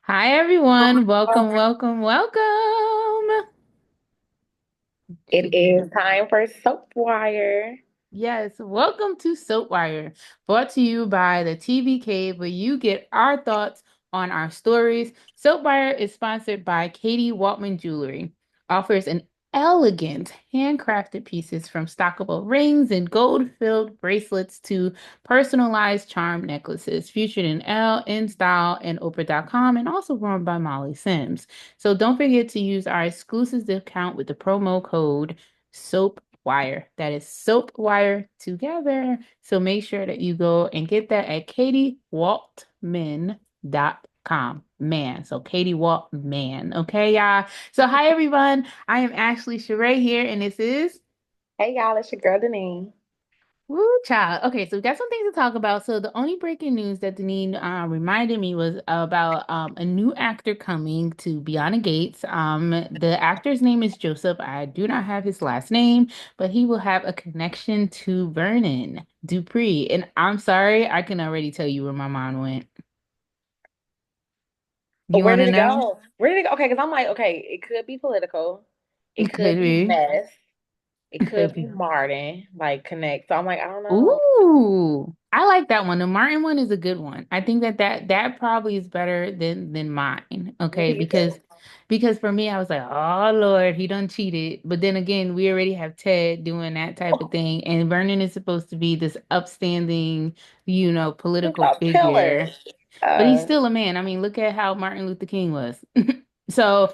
Hi everyone. Welcome, welcome, welcome. It Should be is time for Soap Wire. Yes, welcome to Soapwire, brought to you by the TV Cave, where you get our thoughts on our stories. Soapwire is sponsored by Katie Waltman Jewelry, offers an elegant handcrafted pieces from stockable rings and gold-filled bracelets to personalized charm necklaces, featured in Elle, InStyle, and Oprah.com, and also worn by Molly Sims. So don't forget to use our exclusive discount with the promo code SOAPWIRE. That is SOAPWIRE together. So make sure that you go and get that at katiewaltman.com. Man. So Katie Waltman. Okay, y'all. So hi everyone. I am Ashley Sheree here, and this is Hey y'all, it's your girl Deneen. Woo child. Okay, so we got some things to talk about. So the only breaking news that Deneen reminded me was about a new actor coming to Beyond the Gates. The actor's name is Joseph. I do not have his last name, but he will have a connection to Vernon Dupree. And I'm sorry, I can already tell you where my mind went. But You where want did to it know? go? Where did it go? Okay, because I'm like, okay, it could be political, it It could could be be. mess, it It could could be be. Martin, like connect. So I'm like, I don't know. Ooh, I like that one. The Martin one is a good one. I think that probably is better than mine. What Okay, do you think? because for me, I was like, oh Lord, he done cheated. But then again, we already have Ted doing that type of thing, and Vernon is supposed to be this upstanding, It's political a pillar. figure. But he's Uh, still a man. I mean, look at how Martin Luther King was. So,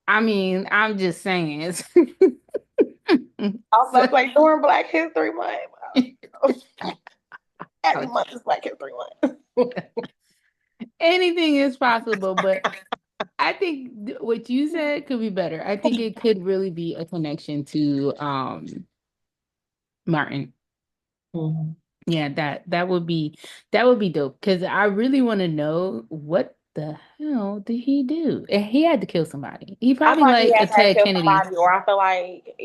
I mean, I'm just saying. I was So, about to say during Black History Month. Every month is Black History Month. anything is possible, but I think what you said could be better. I think it could really be a connection to Martin. Mhm. Yeah, that would be dope because I really want to know what the hell did he do? And he had to kill somebody. He I probably thought he like a had to have Ted killed Kennedy. somebody, or I feel like,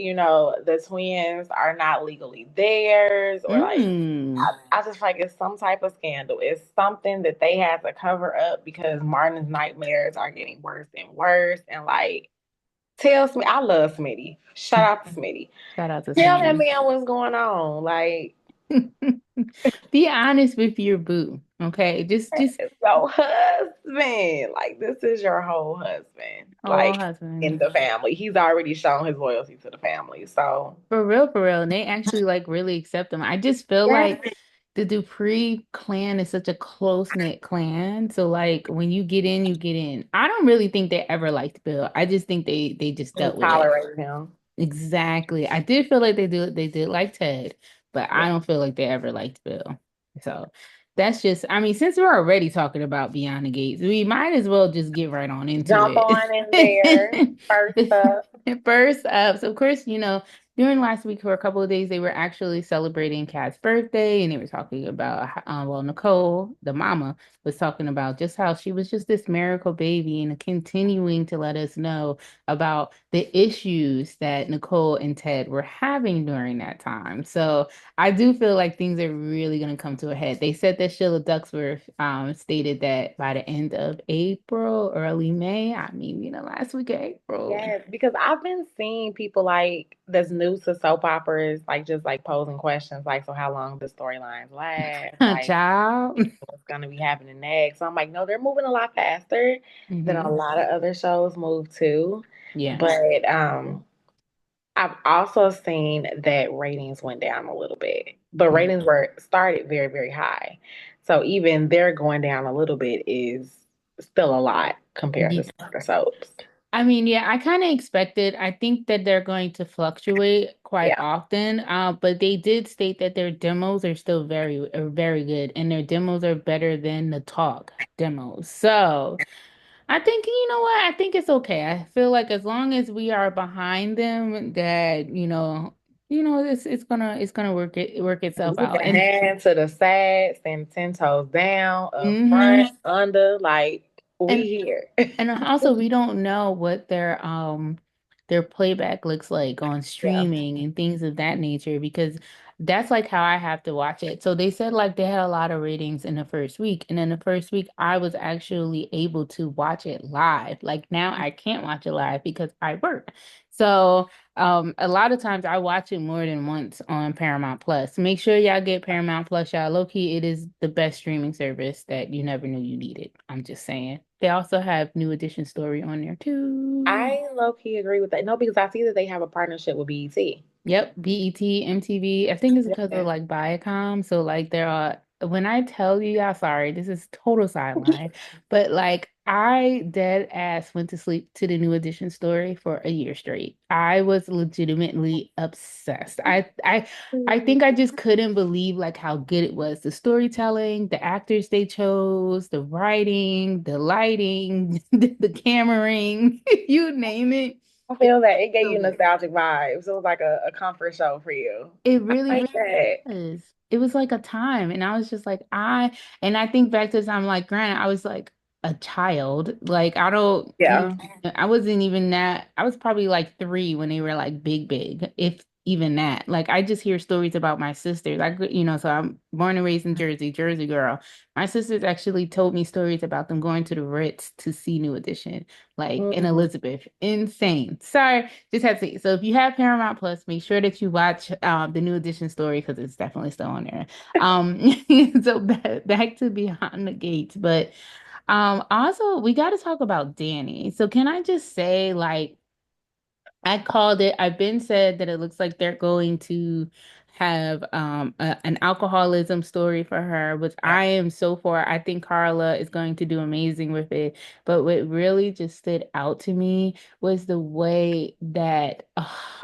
the twins are not legally theirs, or like, Mm. I just feel like it's some type of scandal. It's something that they have to cover up because Martin's nightmares are getting worse and worse. And like, tell Smitty, I love Smitty. Shout out to Smitty. Shout out to Tell that Smitty. man what's going on. Like, Be honest with your boo, okay? Just so husband, like this is your whole husband, oh like in husband. the family. He's already shown his loyalty to the family. So For real. And they actually like really accept them. I just feel yes, like the Dupree clan is such a close-knit clan. So like when you get in, you get in. I don't really think they ever liked Bill. I just think they just they dealt with it. tolerate him. Exactly. I did feel like they did like Ted, but Yeah. I don't feel like they ever liked Bill. So that's just, I mean, since we're already talking about Beyond the Gates, we might as well just get right on into Jump it. on in there. First up. First up, so of course, during last week for a couple of days, they were actually celebrating Kat's birthday, and they were talking about, well, Nicole, the mama, was talking about just how she was just this miracle baby and continuing to let us know about the issues that Nicole and Ted were having during that time. So I do feel like things are really going to come to a head. They said that Sheila Ducksworth stated that by the end of April, early May, I mean, last week of April. Yes, because I've been seeing people like that's new to soap operas, like just like posing questions, like, so how long the storylines last? Like, Child. what's gonna be happening next? So I'm like, no, they're moving a lot faster than a Hmm. lot of other shows move too. Yeah. But I've also seen that ratings went down a little bit, but Yeah. ratings were started very, very high. So even they're going down a little bit is still a lot compared to Yeah. some other soaps. I mean, yeah, I kind of expected. I think that they're going to fluctuate quite Yeah. often, but they did state that their demos are very good, and their demos are better than the talk demos. So I think, you know what? I think it's okay. I feel like as long as we are behind them, that it's gonna work itself We out. can And hand to the side, stand 10 toes down, up hmm front, under, like we and here. And also, we don't know what their playback looks like on Yeah. streaming and things of that nature because That's like how I have to watch it. So they said like they had a lot of ratings in the first week. And then the first week I was actually able to watch it live. Like now I can't watch it live because I work. So a lot of times I watch it more than once on Paramount Plus. Make sure y'all get Paramount Plus, y'all. Low key, it is the best streaming service that you never knew you needed. I'm just saying. They also have New Edition Story on there too. I low key agree with that. No, because I see that they have a partnership with BET. Yep, BET, MTV. I think it's because of Yeah. like Viacom. So like there are when I tell you, y'all, sorry, this is total sideline, but like I dead ass went to sleep to the New Edition story for a year straight. I was legitimately obsessed. I think I just couldn't believe like how good it was. The storytelling, the actors they chose, the writing, the lighting, the cameraing, you name it. I feel that it gave So you good. nostalgic vibes. It was like a comfort show for you. It I really, like really that. was. It was like a time. And I was just like, and I think back to the time, like, granted, I was like a child. Like, Yeah. I wasn't even that, I was probably like 3 when they were like big, big, if even that. Like, I just hear stories about my sisters. So I'm born and raised in Jersey, Jersey girl. My sisters actually told me stories about them going to the Ritz to see New Edition, like in Mhm. Elizabeth. Insane. Sorry. Just had to see. So if you have Paramount Plus, make sure that you watch the New Edition story because it's definitely still on there. Um, so back to Beyond the Gates, but also we got to talk about Danny. So can I just say, like, I called it. I've been said that it looks like they're going to have an alcoholism story for her, which Yeah. I am so for. I think Carla is going to do amazing with it. But what really just stood out to me was the way that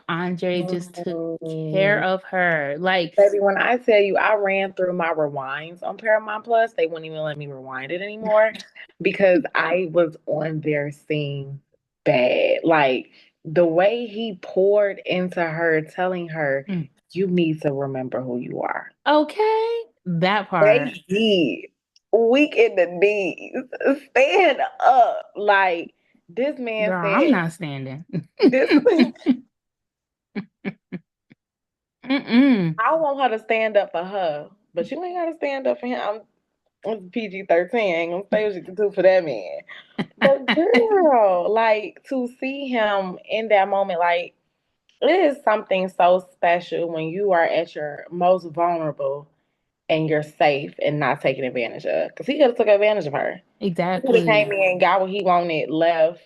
Andre just took care Mm. of her. Like, Baby, when I tell you I ran through my rewinds on Paramount Plus, they wouldn't even let me rewind it anymore because I was on their scene bad. Like the way he poured into her, telling her, mm, you need to remember who you are. okay, that part, Baby, weak in the knees, stand up. Like this man girl, I'm said, not standing. this Mm-mm. I want her to stand up for her, but you ain't gotta stand up for him. It's PG-13. Ain't gonna say what you can do for that man. But girl, like to see him in that moment, like it is something so special when you are at your most vulnerable and you're safe and not taken advantage of. Because he could have took advantage of her. He could have came Exactly. in, got what he wanted, left,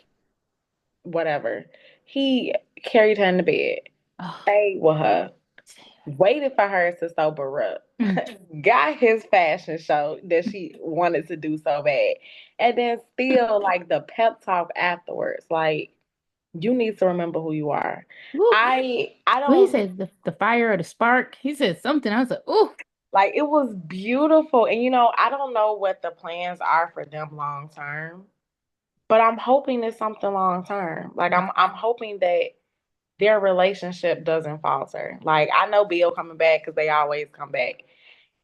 whatever. He carried her in the bed, Oh, stayed with her, waited for her to sober up, mm. got his fashion show that she wanted to do so bad, and then still like the pep talk afterwards, like you need to remember who you are. Woo. I What he don't said, the fire or the spark. He said something. I was like, oh, like it was beautiful, and I don't know what the plans are for them long term, but I'm hoping it's something long term. Like I'm hoping that their relationship doesn't falter. Like I know Bill coming back because they always come back.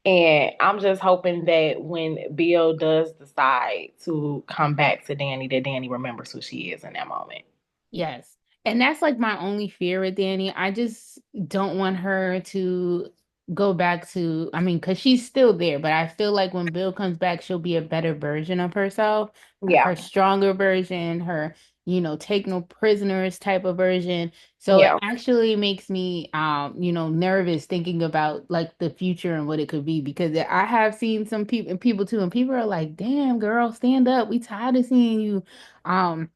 And I'm just hoping that when Bill does decide to come back to Danny, that Danny remembers who she is in that moment. yes. And that's like my only fear with Danny. I just don't want her to go back to, I mean, because she's still there, but I feel like when Bill comes back, she'll be a better version of herself, Yeah. her stronger version, her, take no prisoners type of version. So it Yeah. actually makes me, nervous thinking about like the future and what it could be because I have seen some people too, and people are like, damn, girl, stand up. We tired of seeing you. Um,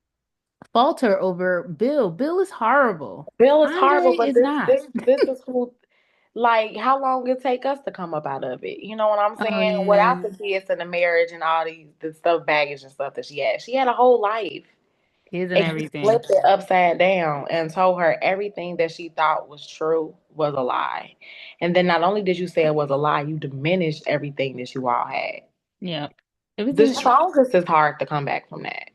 falter over Bill. Bill is horrible. Bill is horrible, Andre but is not. this is who, like how long it take us to come up out of it. You know what I'm Oh saying? yeah, Without the kids and the marriage and all these the stuff, baggage and stuff that she had. She had a whole life. kids and And he everything. flipped it upside down and told her everything that she thought was true was a lie. And then not only did you say it was a lie, you diminished everything that you all had. Yeah, it was The an strongest is hard to come back from that.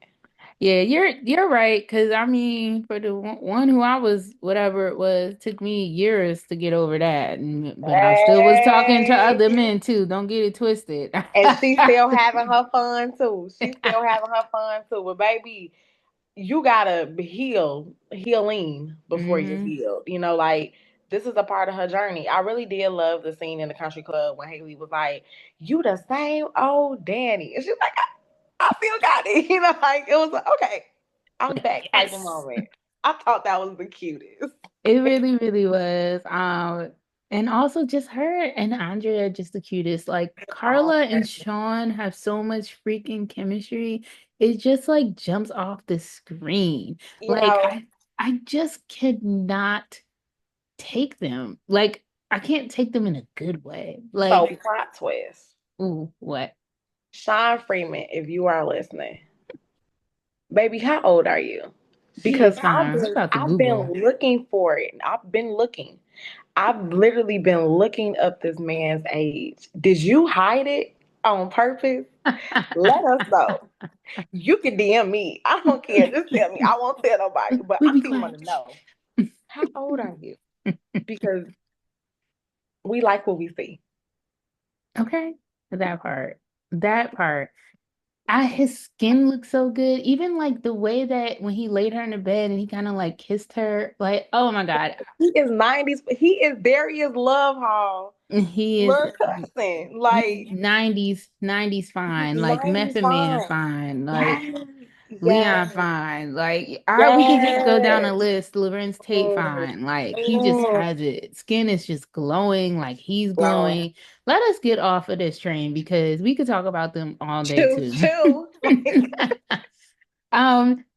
yeah. You're right because I mean, for the one who I was, whatever it was, took me years to get over that. But I still was talking to Hey. other men too. Don't get it twisted. And she's still having her fun too. She's still having her fun too. But baby, you gotta healing before you're Hmm. healed. Like this is a part of her journey. I really did love the scene in the country club when Haley was like, "You the same old Danny," and she's like, "I still got it." Like it was like, okay, I'm back type of Yes. moment. I thought that was the cutest. It really, really was. And also just her and Andrea just the cutest. Like Oh, Carla and Sean have so much freaking chemistry. It just like jumps off the screen. you Like know, I just cannot take them. Like I can't take them in a good way. so Like, plot twist. ooh, what? Sean Freeman, if you are listening, baby, how old are you? He Because is fine. I'm about to I've been Google. looking for it. I've been looking. I've literally been looking up this man's age. Did you hide it on purpose? Let us know. You can DM me. I don't care. Just tell me. I won't tell nobody. But We I be still want quiet. to know. How old are you? Because we like what we see. Okay. That part. That part. His skin looks so good. Even like the way that when he laid her in the bed and he kind of like kissed her, like, oh my God. He is 90s. He is Darius Love Hall. He is Little cousin. Like 90s fine, like 90s Method Man fine. fine, like Yes. Leon Yes. fine. Like we could just go down a Yes. list. Lorenz Tate Mm, fine. Like he just mm. has it. Skin is just glowing, like he's No. glowing. Let us get off of this train because we could talk about them all day Choo too. choo. Like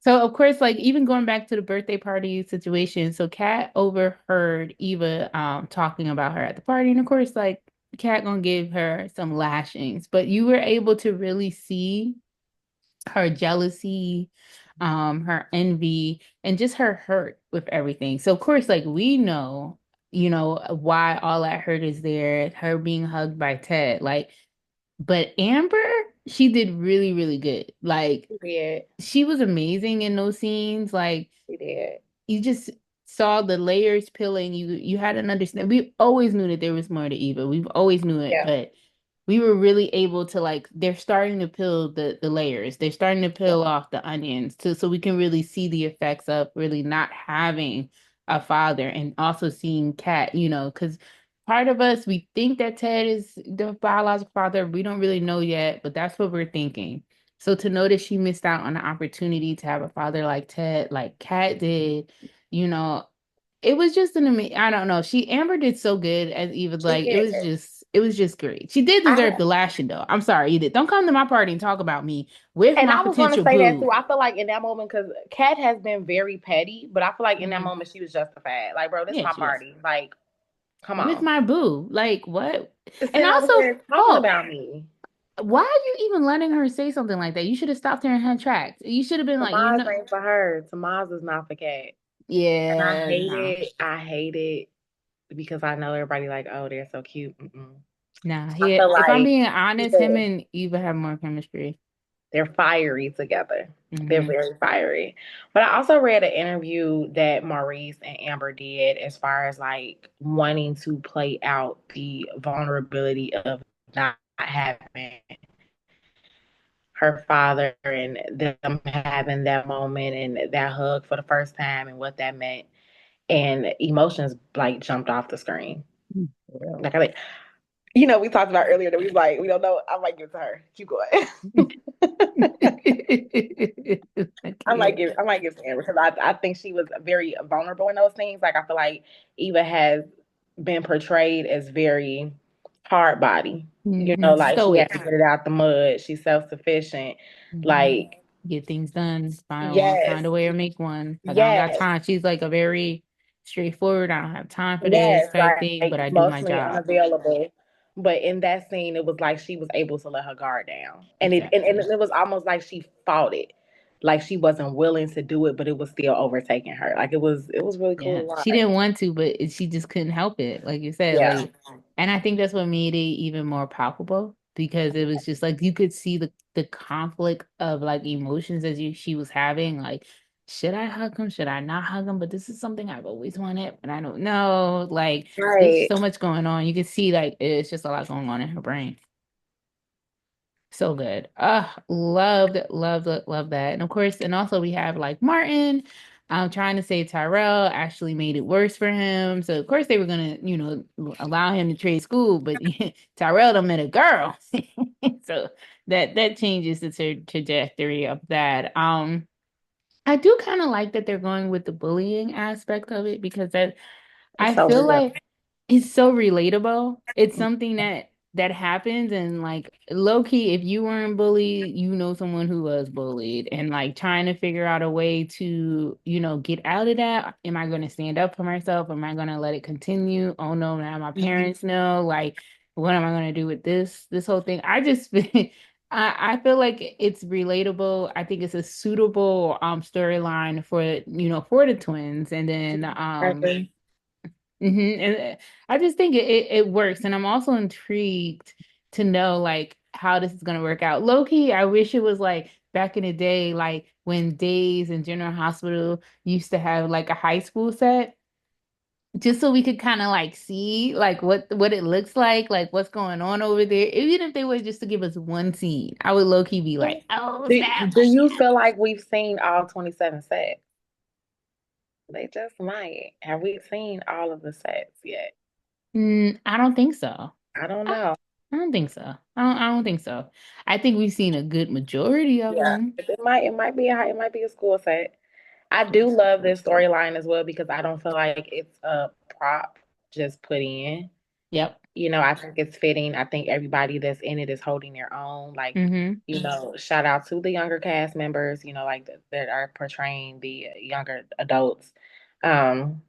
So of course, like even going back to the birthday party situation, so Kat overheard Eva talking about her at the party, and of course, like Kat gonna give her some lashings, but you were able to really see her jealousy, her envy, and just her hurt with everything. So of course, like we know, why all that hurt is there, her being hugged by Ted, like, but Amber, she did really, really good. Like he did. she was amazing in those scenes. Like He did. you just saw the layers peeling. You had an understand. We always knew that there was more to Eva. We've always knew it, Yeah. but we were really able to like they're starting to peel the layers. They're starting to Yeah. peel off the onions so we can really see the effects of really not having a father and also seeing Kat, because part of us we think that Ted is the biological father. We don't really know yet, but that's what we're thinking. So to know that she missed out on the opportunity to have a father like Ted, like Kat did, you know, it was just an amazing. I don't know. Amber did so good as Eva. He Like did. it was just great. She did I deserve the lashing though. I'm sorry, you did. Don't come to my party and talk about me with and my I was gonna potential say that boo. too. I feel like in that moment, because Kat has been very petty, but I feel like in that Mhm. moment she was justified. Like, bro, this is Yeah, my she was party. Like, come with on. my boo. Like what? And Sitting over also, here talking oh, about me. why are you even letting her say something like that? You should have stopped her in her tracks. You should have been like, Tamaz ain't for her. Tamaz is not for Kat. And I yeah, hate no. it. I hate it because I know everybody like, oh, they're so cute. Mm-mm. Nah, I feel if I'm like being honest, him yeah, and Eva have more chemistry. they're fiery together. They're Hmm. very fiery. But I also read an interview that Maurice and Amber did as far as like wanting to play out the vulnerability of not having her father and them having that moment and that hug for the first time and what that meant. And emotions like jumped off the screen. Yeah. Like I think, we talked about earlier that we was like, we don't know. I might give it to her. Keep going. Okay. I might give to Amber because I think she was very vulnerable in those things. Like I feel like Eva has been portrayed as very hard body. Like she has Stoic. to get it out the mud. She's self sufficient. Mhm. Like Get things done. Find yes, a way to make one. Like I don't got yes, time. She's like a very straightforward. I don't have time for this yes, type thing, but I do my emotionally job. unavailable. But in that scene, it was like she was able to let her guard down, and Exactly. it was almost like she fought it, like she wasn't willing to do it, but it was still overtaking her. Like it was really cool Yeah, to she watch. didn't want to, but she just couldn't help it. Like you said, Yeah, like, and I think that's what made it even more palpable because it was just like you could see the conflict of like emotions as she was having. Like, should I hug him? Should I not hug him? But this is something I've always wanted, but I don't know. Like, there's right. so much going on. You can see like it's just a lot going on in her brain. So good. Loved, loved, loved that. And of course, and also we have like Martin. I'm trying to save Tyrell actually made it worse for him. So of course they were gonna, allow him to trade school, but Tyrell done met a girl. So that changes the trajectory of that. I do kind of like that they're going with the bullying aspect of it because that It's I so feel real. like it's so relatable. It's something that happens and like low key, if you weren't bullied, you know someone who was bullied and like trying to figure out a way to, get out of that. Am I going to stand up for myself? Am I going to let it continue? Oh no, now my parents know. Like, what am I going to do with this whole thing? I feel like it's relatable. I think it's a suitable storyline for the twins. And then Exactly. And I just think it works. And I'm also intrigued to know like how this is gonna work out. Low key, I wish it was like back in the day, like when Days and General Hospital used to have like a high school set, just so we could kind of like see like what it looks like what's going on over there. Even if they were just to give us one scene, I would low key be like, oh snap. Do you feel like we've seen all 27 sets? They just might. Have we seen all of the sets yet? I don't think so. I don't I, know. I don't think so. I don't think so. I think we've seen a good majority of Yeah, them. it might be a school set. I do love this storyline as well because I don't feel like it's a prop just put in. Yep. I think it's fitting. I think everybody that's in it is holding their own. Like, Mm-hmm. shout out to the younger cast members, like that are portraying the younger adults. Um,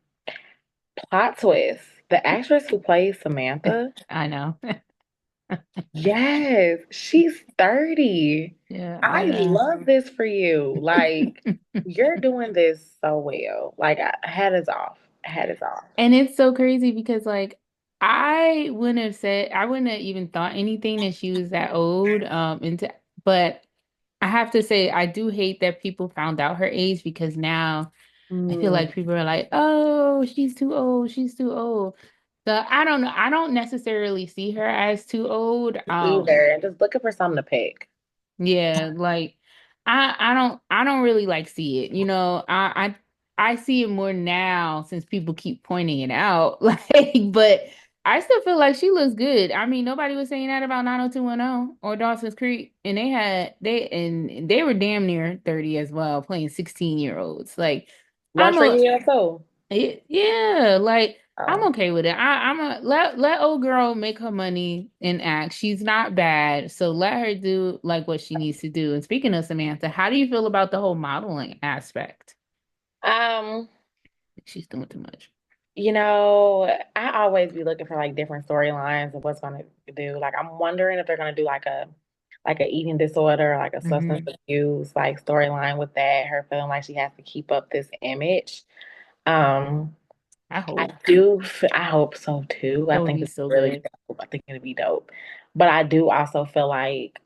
Plot twist. The actress who plays Samantha, I know. yes, she's 30. Yeah, I I know. love this for you. Like, you're doing this so well. Like, hat is off. Hat is off. And it's so crazy because like I wouldn't have even thought anything that she was that old into but I have to say I do hate that people found out her age because now I feel Mm, like people are like, "Oh, she's too old. She's too old." So I don't know. I don't necessarily see her as too old. either. And just looking for something to pick. Yeah, like I don't really like see it. I see it more now since people keep pointing it out. Like, but I still feel like she looks good. I mean, nobody was saying that about 90210 or Dawson's Creek, and they were damn near 30 as well, playing 16-year-olds. Like, Lunch I'm for a you too. yeah, like I'm Oh. okay with it. I'm a let old girl make her money and act. She's not bad, so let her do like what she needs to do. And speaking of Samantha, how do you feel about the whole modeling aspect? Um, She's doing too much. I always be looking for like different storylines of what's gonna do. Like I'm wondering if they're gonna do like a eating disorder, like a substance Hmm. abuse like storyline with that, her feeling like she has to keep up this image. Um, I I hope do I hope so too. I that would think be it's so really good. dope. I think it'd be dope. But I do also feel like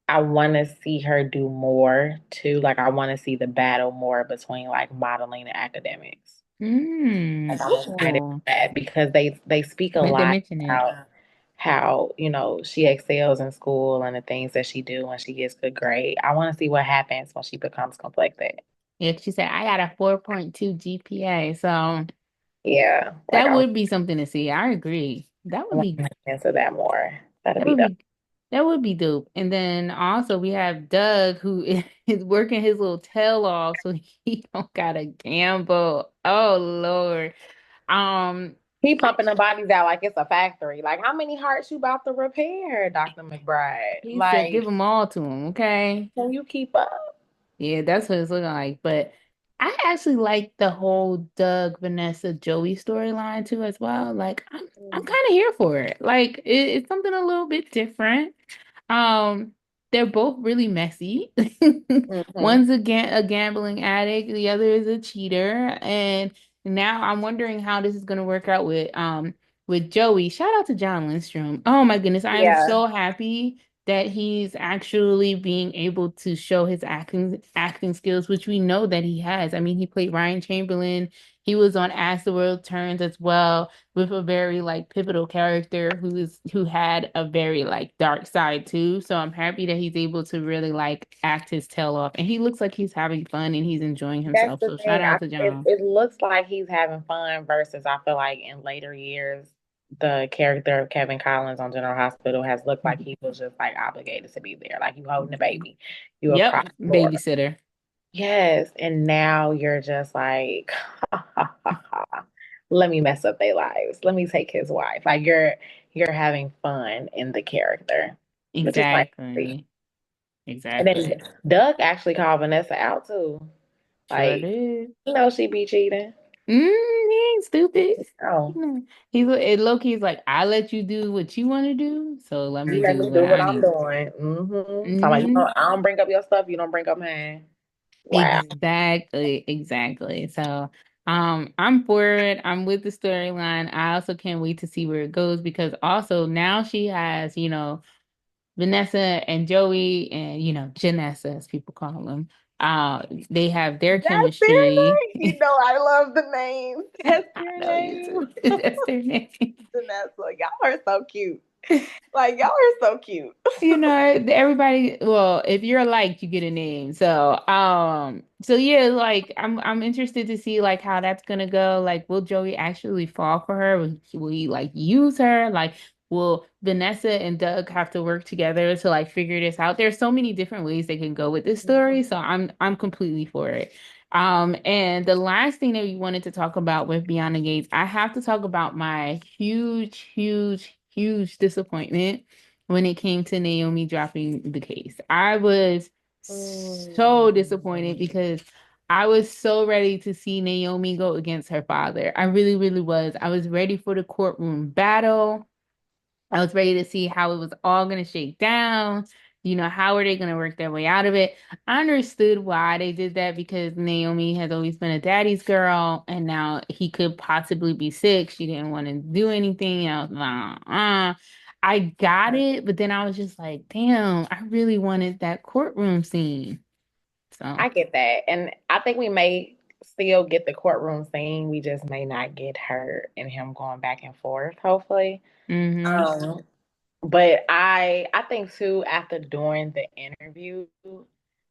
I want to see her do more too. Like I want to see the battle more between like modeling and academics. Like I'm excited for Oh, that because they speak a glad they lot mentioned it. about how, she excels in school and the things that she do when she gets good grade. I want to see what happens when she becomes conflicted. Yeah, she said I got a 4.2 GPA, so Yeah, like that would be something to see. I agree. That I would want be to get into that more. That'll That be would dope. be that would be dope. And then also we have Doug who is working his little tail off so he don't gotta gamble. Oh Lord. Um He pumping the bodies out like it's a factory. Like how many hearts you about to repair, Dr. McBride? he said give Like, them all to him, okay? can you keep up? Yeah, that's what it's looking like. But I actually like the whole Doug, Vanessa, Joey storyline too as well. Like I'm Mm-hmm. kind of here for it. Like it's something a little bit different. Um, they're both really messy. One's a gambling addict, the other is a cheater. And now I'm wondering how this is gonna work out with Joey. Shout out to John Lindstrom. Oh my goodness, I am Yeah. so happy that he's actually being able to show his acting skills, which we know that he has. I mean, he played Ryan Chamberlain. He was on As the World Turns as well, with a very like pivotal character who had a very like dark side too. So I'm happy that he's able to really like act his tail off. And he looks like he's having fun and he's enjoying That's himself. the So shout thing. out to John. It looks like he's having fun versus I feel like in later years, the character of Kevin Collins on General Hospital has looked like he was just like obligated to be there. Like you holding the baby. You a Yep, prop for. babysitter. Yes. And now you're just like, let me mess up their lives. Let me take his wife. Like you're having fun in the character, which is nice to see. Exactly. And then Exactly. Doug actually called Vanessa out too. Sure Like, did. you know she be cheating. He ain't stupid. Oh, He's it low key's like, I let you do what you want to do, so let you me let do me what do what I I'm need. doing. Mm-hmm. So I'm like, you Hmm know, I don't bring up your stuff, you don't bring up mine. Wow. Exactly, exactly. So, I'm for it. I'm with the storyline. I also can't wait to see where it goes because also now she has, Vanessa and Joey and Janessa as people call them. They have their That's their chemistry. name. You know, I love the name. That's I their know you name. too. That's their name. Vanessa, y'all are so cute. Like, y'all are so cute. Everybody, well, if you're liked, you get a name. So yeah, like I'm interested to see like how that's gonna go. Like, will Joey actually fall for her? Will he like use her? Like, will Vanessa and Doug have to work together to like figure this out? There's so many different ways they can go with this story, so I'm completely for it. And the last thing that we wanted to talk about with Beyond the Gates, I have to talk about my huge, huge, huge disappointment when it came to Naomi dropping the case. I was so disappointed Mm. because I was so ready to see Naomi go against her father. I really, really was. I was ready for the courtroom battle. I was ready to see how it was all going to shake down. How are they going to work their way out of it? I understood why they did that because Naomi has always been a daddy's girl, and now he could possibly be sick. She didn't want to do anything. I was like, I got it, but then I was just like, damn, I really wanted that courtroom scene. So, I get that. And I think we may still get the courtroom scene. We just may not get her and him going back and forth, hopefully. mm-hmm, Um, but I think too, after doing the interview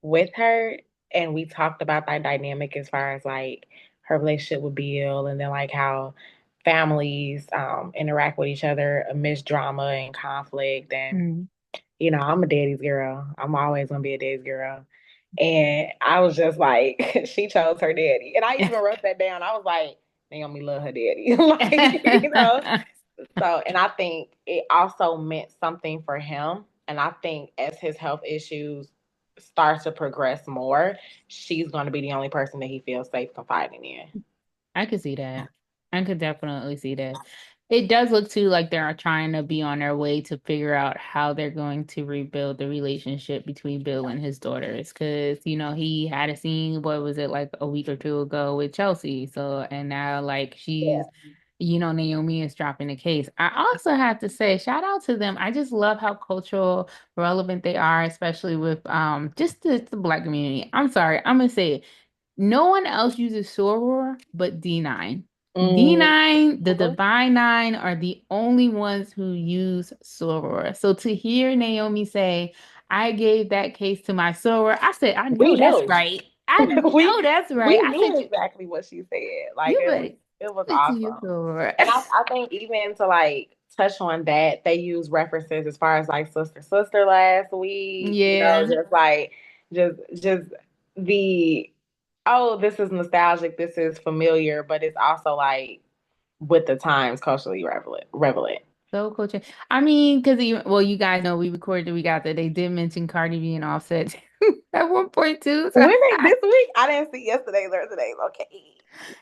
with her, and we talked about that dynamic as far as like her relationship with Bill, and then like how families interact with each other amidst drama and conflict. And mm-hmm. you know, I'm a daddy's girl. I'm always gonna be a daddy's girl. And I was just like, she chose her daddy. And I even wrote that down. I was like, Naomi love her daddy. Like, you know. So, and I think it also meant something for him. And I think as his health issues start to progress more, she's going to be the only person that he feels safe confiding in. I could see that. I could definitely see that. It does look too like they're trying to be on their way to figure out how they're going to rebuild the relationship between Bill and his daughters. Cause, he had a scene, what was it, like a week or two ago with Chelsea. So, and now like Yeah. Naomi is dropping the case. I also have to say, shout out to them. I just love how cultural relevant they are, especially with just the Black community. I'm sorry, I'm gonna say it. No one else uses soror but D9. Mm-hmm. D9, the Divine Nine are the only ones who use soror. So to hear Naomi say, I gave that case to my soror, I said, I We know that's knew. right. I we know that's right. we I said, knew exactly what she said. Like you better it was give it to your awesome. soror. And I think even to like touch on that, they use references as far as like sister last week, you know, Yeah. just like just the oh, this is nostalgic, this is familiar, but it's also like with the times culturally relevant. So coaching. I mean, because well, you guys know we recorded, we got that they did mention Cardi B and Offset at one point too. So When they this week, I didn't see yesterday's or today's. Okay.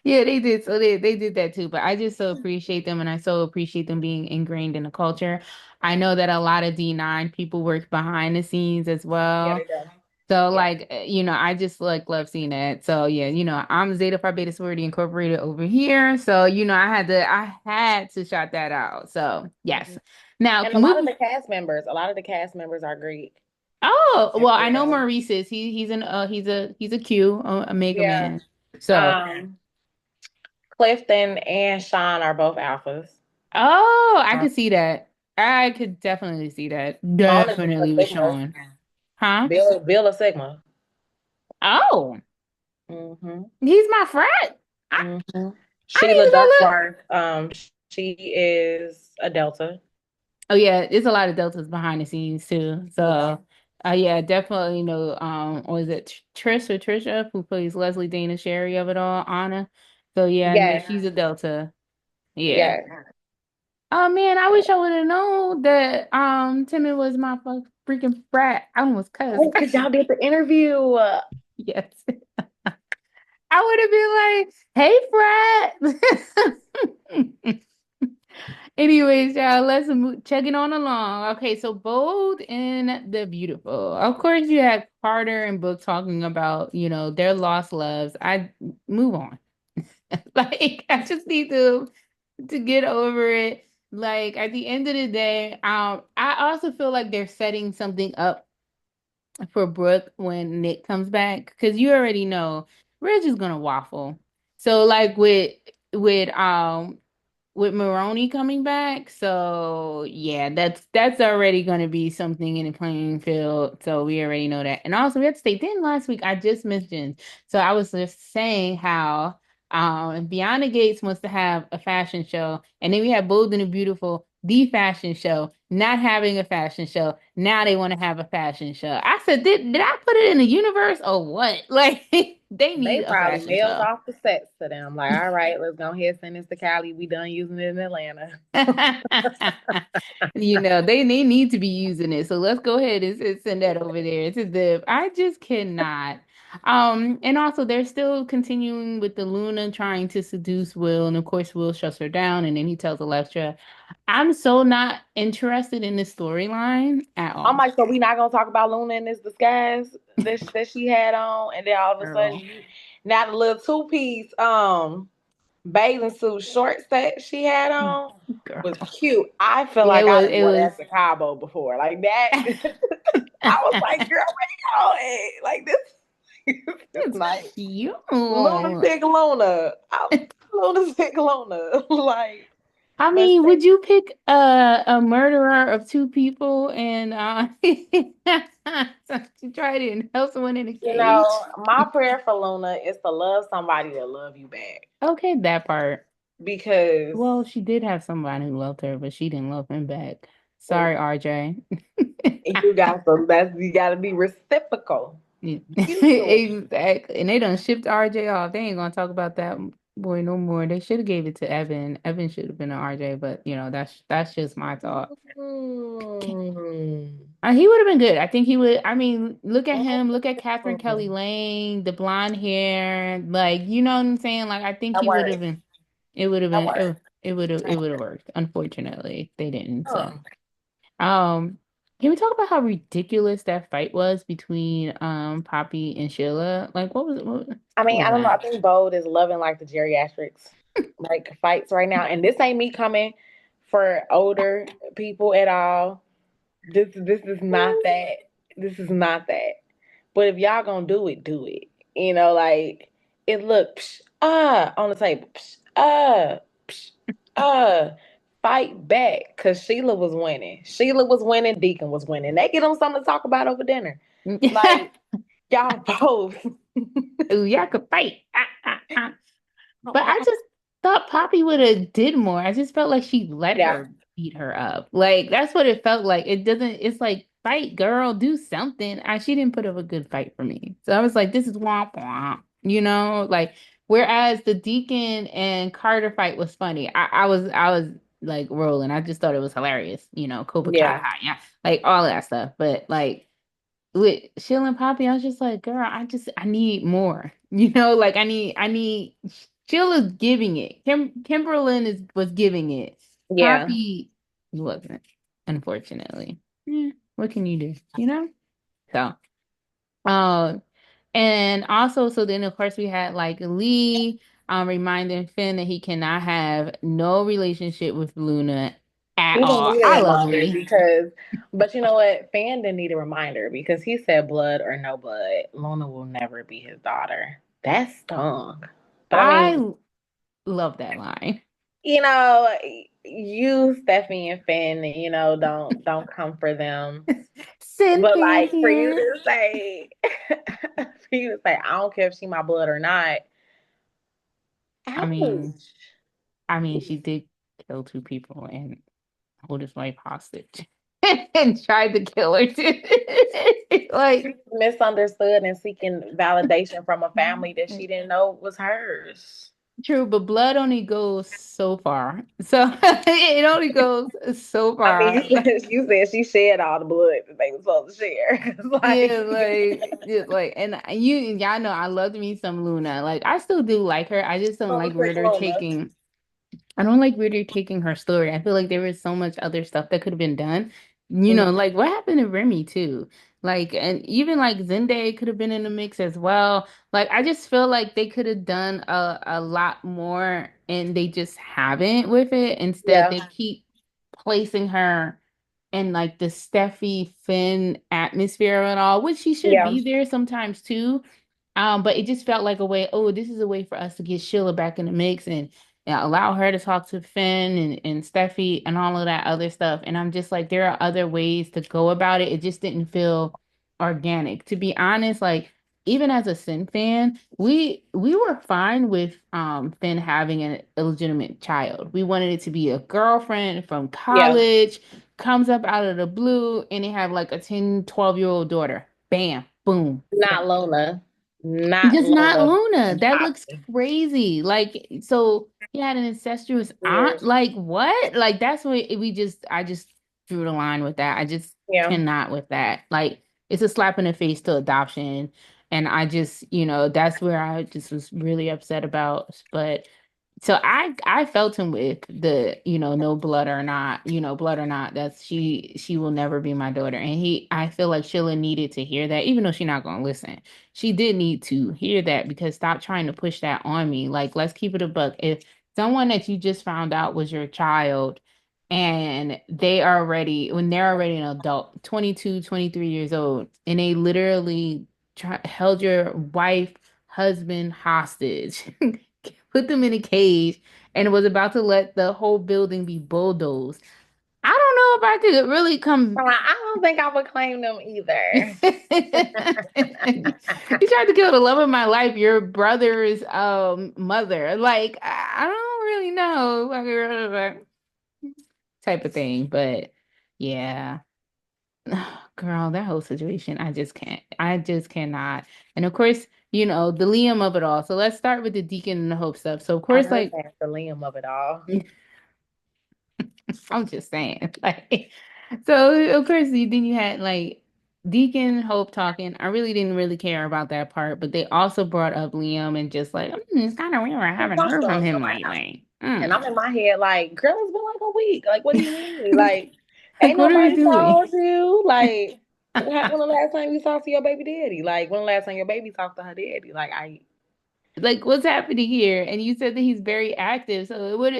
yeah, they did. So they did that too. But I just so appreciate them and I so appreciate them being ingrained in the culture. I know that a lot of D9 people work behind the scenes as Yeah, they well. do. So Yeah. like, I just like love seeing that. So yeah, I'm Zeta Phi Beta Sorority Incorporated over here. So, I had to shout that out. So yes. Mhm. Now And moving. a lot of the cast members are Greek Oh, as well, I know well. Maurice is. He's a Q, a Mega Yeah. Man. So Um, Clifton and Sean are both alphas. Oh, I Um, could see that. I could definitely see that. Mona's is a Definitely with Sigma. Sean. Huh? Bill a Sigma. Oh, Mm-hmm. he's my frat. Mm-hmm. I need Sheila to go look. Duckworth, she is a Delta. Oh yeah, it's a lot of deltas behind the scenes too. Yeah. So, yeah, definitely know. Or is it Trish or Trisha who plays Leslie Dana Sherry of it all? Anna. So yeah, no, Yes. she's a delta. Yeah. Yes. Oh man, I wish I would have known that Timmy was my freaking frat. I almost cussed. Oh, because y'all did the interview. Yes. I would have been like, "Hey, Fred." Anyways, y'all, let's move, checking on along. Okay, so Bold and the Beautiful. Of course, you have Carter and Book talking about, their lost loves. I move on. Like, I just need to get over it. Like, at the end of the day, I also feel like they're setting something up for Brooke when Nick comes back because you already know Reg is gonna waffle. So like with Maroney coming back, so yeah, that's already gonna be something in the playing field. So we already know that. And also we have to stay. Then last week I just mentioned, so I was just saying how Beyond the Gates wants to have a fashion show, and then we have Bold and the Beautiful, the fashion show, not having a fashion show. Now they want to have a fashion show. I said, did I put it in the universe or what? Like they They need a probably fashion mailed show. off the sets to them. Like, all right, let's go ahead and send this to Cali. We done using it in Atlanta. They need to be using it. So let's go ahead and send that over there to them. I just cannot. And also they're still continuing with the Luna trying to seduce Will, and of course Will shuts her down, and then he tells Electra, I'm so not interested in this storyline at I'm all. like, so we not gonna talk about Luna in this disguise that she had on, and then all of a sudden Girl. now the little two piece bathing suit shorts that she had on was Girl. cute. I feel Yeah, like I done it wore was that to Cabo before, like that. I was like, girl, where you going? Like this, this it's night, cute. lunatic Luna, lunatic Luna, like. I But mean, would you pick a murderer of two people and to try to help someone in a you know, cage? my prayer for Luna is to love somebody that love you back Okay, that part. because Well, she did have somebody who loved her, but she didn't love him back. Sorry, RJ. you got some. That's you got to be reciprocal, Yeah. mutual. Exactly. And they done shipped RJ off. They ain't gonna talk about that boy no more. They should have gave it to Evan. Evan should have been an RJ, but that's just my thought. Mm. He would have been good. I think he would. I mean, look at him. Look at Catherine Kelly Lang, the blonde hair. Like, you know what I'm saying? Like, I think That he would works. have been. It would have That been. works. It would have worked. Unfortunately, they didn't. So, Huh. um, can we talk about how ridiculous that fight was between Poppy and Sheila? Like, I what mean, was I don't know. that? I think Bold is loving like the geriatrics, like fights right now. And this ain't me coming for older people at all. This is not that. This is not that. But if y'all gonna do it, do it. Like it looked on the table. Psh, fight back. Cause Sheila was winning. Sheila was winning, Deacon was winning. They get them something to talk about over dinner. Like y'all both. Ooh, y'all could fight. I'm But like, I just thought Poppy would have did more. I just felt like she let yeah, her beat her up. Like that's what it felt like. It doesn't. It's like fight, girl, do something. She didn't put up a good fight for me. So I was like, this is womp womp. Like whereas the Deacon and Carter fight was funny. I was like rolling. I just thought it was hilarious. Cobra Kai, yeah, yeah, like all that stuff. But like with Sheila and Poppy, I was just like, girl, I need more. Like I need Sheila's giving it. Kimberlyn was giving it. yeah. Poppy wasn't, unfortunately. What can you do? So, um, and also, so then of course we had like Lee, reminding Finn that he cannot have no relationship with Luna at He didn't all. need a I love reminder Lee. but you know what? Fan didn't need a reminder because he said blood or no blood, Luna will never be his daughter. That stung. But I I mean, Love that line. You know, you, Stephanie and Finn, don't come for them. Sin But fan like for you here. to say, for you to say, I don't care if she my blood or not. I mean, Ouch. she did kill two people and hold his wife hostage and tried to kill her too. Like, Misunderstood and seeking validation from a family that she didn't know was hers. true, but blood only goes so far. So it only goes so I mean, far. you said she shed all the blood that they were supposed to share. It's Yeah, like, like just like and y'all know I loved me some Luna. Like I still do like her. I just don't oh, like where Quick they're Luna. taking I don't like where they're taking her story. I feel like there was so much other stuff that could have been done. Mhm. Like what happened to Remy too? Like and even like Zendaya could have been in the mix as well. Like I just feel like they could have done a lot more and they just haven't with it. Instead, Yeah, they keep placing her in like the Steffi Finn atmosphere and all, which she should yeah, be there sometimes too. But it just felt like a way, oh, this is a way for us to get Sheila back in the mix and allow her to talk to Finn and Steffi and all of that other stuff. And I'm just like, there are other ways to go about it. It just didn't feel organic. To be honest, like even as a Sin fan, we were fine with Finn having an illegitimate child. We wanted it to be a girlfriend from yeah. college, comes up out of the blue, and they have like a 10, 12-year-old daughter. Bam, boom. Not Luna. Not Just not Luna Luna. and That looks Poppy. crazy. Like, so he had an incestuous aunt. Weird. Like, what? Like, that's what I just drew the line with that. I just Yeah. cannot with that. Like, it's a slap in the face to adoption. And I just, that's where I just was really upset about. But so I felt him with the no blood or not blood or not that's she will never be my daughter and I feel like Sheila needed to hear that even though she's not gonna listen she did need to hear that because stop trying to push that on me like let's keep it a buck if someone that you just found out was your child and when they're already an adult 22, 23 years old and they literally held your wife husband hostage put them in a cage, and was about to let the whole building be bulldozed. I don't know if I could really come. I don't think I would claim them You either. tried to kill the love of my life, your brother's mother. Like, I don't really know if I could really that type of thing, but yeah. Girl, that whole situation, I just can't. I just cannot. And of course, the Liam of it all. So let's start with the Deacon and the Hope stuff. So of I course, heard like that's the Liam of it all. I'm just saying, like, so of course, then you had like Deacon Hope talking. I really didn't really care about that part, but they also brought up Liam and just like, it's kind of weird. I haven't heard from him lately. And I'm in my head like, girl, it's been like a week. Like, what do you mean? Like, Like, ain't what are we nobody doing? told you? Like, when the last time you talked to your baby daddy? Like, when the last time your baby talked to her daddy? Like, Like, what's happening here? And you said that he's very active. So it would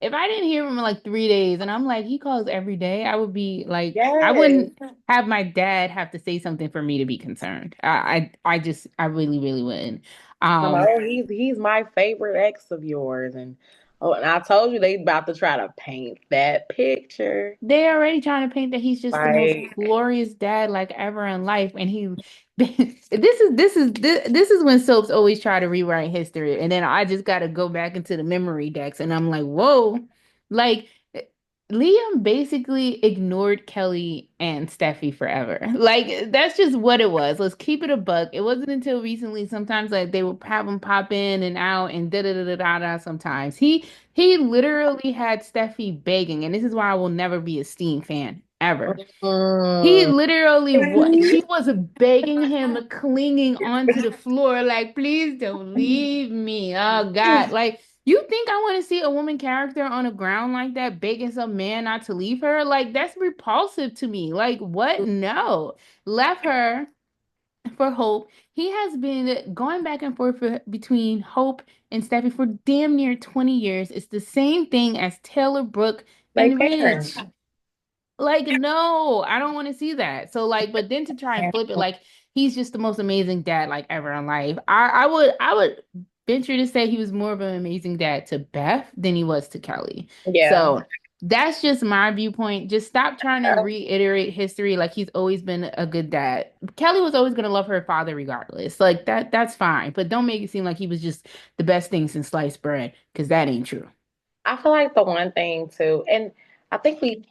if I didn't hear from him in like 3 days, and I'm like, he calls every day, I would be like, I yes. wouldn't have my dad have to say something for me to be concerned. I really, really wouldn't. I'm like, Um, oh, he's my favorite ex of yours. And I told you they about to try to paint that picture. They're already trying to paint that he's just the most Like, glorious dad like ever in life, and he. This is when soaps always try to rewrite history, and then I just got to go back into the memory decks, and I'm like, whoa, like Liam basically ignored Kelly and Steffi forever. Like that's just what it was. Let's keep it a buck. It wasn't until recently. Sometimes like they would have him pop in and out and da da da da da da. Sometimes he literally had Steffi begging, and this is why I will never be a Steam fan ever. He mm, literally what she was begging him, clinging onto the floor, like, please don't leave me. Oh God. Like, you think I want to see a woman character on the ground like that, begging some man not to leave her? Like, that's repulsive to me. Like, what? No. Left her for Hope. He has been going back and forth between Hope and Steffi for damn near 20 years. It's the same thing as Taylor, Brooke, they and parents. Ridge. Like, no, I don't want to see that. So, like, but then to try and flip it, like, he's just the most amazing dad, like, ever in life. I would venture to say he was more of an amazing dad to Beth than he was to Kelly. Yeah. So that's just my viewpoint. Just stop trying to reiterate history like he's always been a good dad. Kelly was always going to love her father regardless. Like that's fine, but don't make it seem like he was just the best thing since sliced bread because that ain't true. I feel like the one thing too, and I think we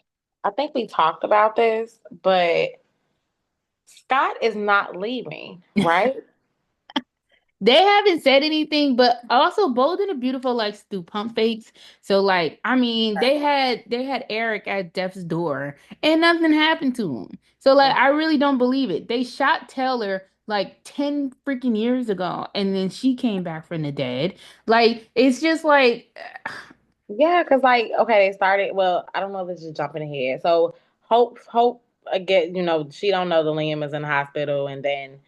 I think we talked about this, but Scott is not leaving, right? They haven't said anything, but also Bold and the Beautiful likes to do pump fakes. So like, I mean, they had Eric at death's door and nothing happened to him. So like, I really don't believe it. They shot Taylor like 10 freaking years ago and then she came back from the dead. Like, it's just like Yeah, because like, okay, they started. Well, I don't know. This is jumping ahead. So Hope again. She don't know the Liam is in the hospital, and then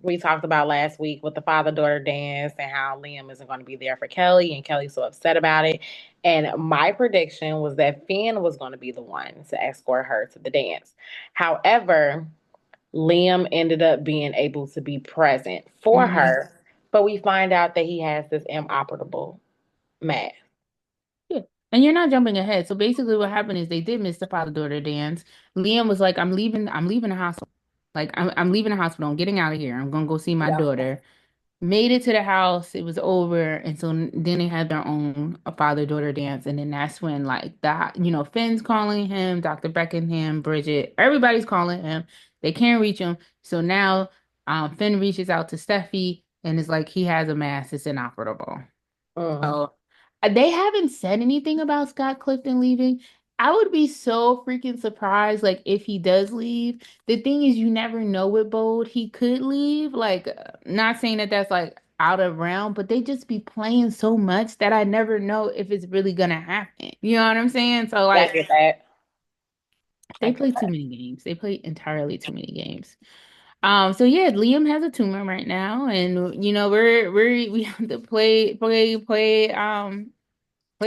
we talked about last week with the father daughter dance and how Liam isn't going to be there for Kelly, and Kelly's so upset about it. And my prediction was that Finn was going to be the one to escort her to the dance. However, Liam ended up being able to be present for mhm. her, but we find out that he has this inoperable mask. Yeah. And you're not jumping ahead. So basically what happened is they did miss the father-daughter dance. Liam was like, I'm leaving the hospital. Like I'm leaving the hospital. I'm getting out of here. I'm gonna go see my Yeah. daughter. Made it to the house. It was over. And so then they had their own father-daughter dance. And then that's when like Finn's calling him, Dr. Beckenham, Bridget, everybody's calling him. They can't reach him. So now Finn reaches out to Steffi and is like, he has a mask, it's inoperable. Mm. Oh, they haven't said anything about Scott Clifton leaving. I would be so freaking surprised, like if he does leave. The thing is, you never know with Bold. He could leave. Like, not saying that that's like out of realm, but they just be playing so much that I never know if it's really gonna happen. You know what I'm saying? So I like, get that. I they get play too that. many games. They play entirely too many games. So yeah, Liam has a tumor right now, and we have to play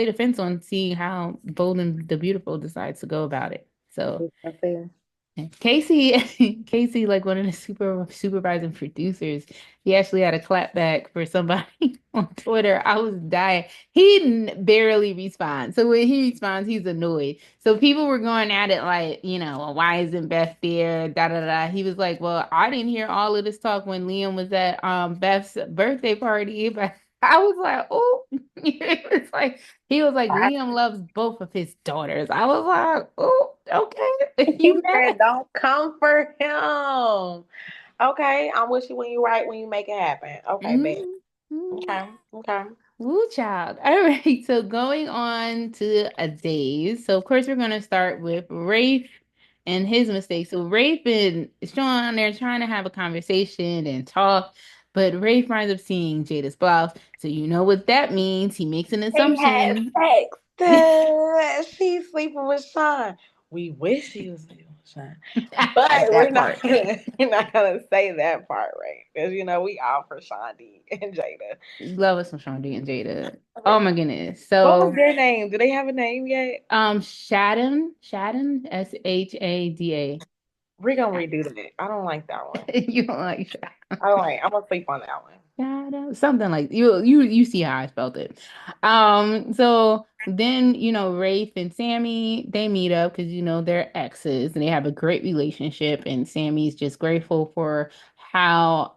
defense on seeing how Bold and the Beautiful decides to go about it. So I see. Casey, Casey, like one of the supervising producers, he actually had a clapback for somebody on Twitter. I was dying. He barely responds. So when he responds, he's annoyed. So people were going at it like, well, why isn't Beth there? Da da da. He was like, well, I didn't hear all of this talk when Liam was at Beth's birthday party, but I was like, oh, he was like, Liam loves both of his daughters. I was like, oh, okay. He You said, mad? "Don't come for him." Okay, I'm with you when you right when you make it happen. Okay, bet. Mm-hmm. Okay, okay. Woo, child. All right. So going on to a days. So of course we're gonna start with Rafe and his mistakes. So Rafe and Sean, they're trying to have a conversation and talk, but Rafe winds up seeing Jada's blouse. So you know what that means. He makes an He had assumption. sex. She's sleeping with Sean. We wish he was sleeping with Sean, but we're That not part. gonna we're not gonna say that part, right? Because we all for Sean D and Jada. Love us some Sean D and Jada. Oh What my goodness. was So their name? Do they have a name yet? Shadden, We're gonna redo that. I don't like that one. You don't like All right, I'm gonna sleep on that one. something like you see how I spelled it. So then Rafe and Sammy they meet up because they're exes and they have a great relationship and Sammy's just grateful for how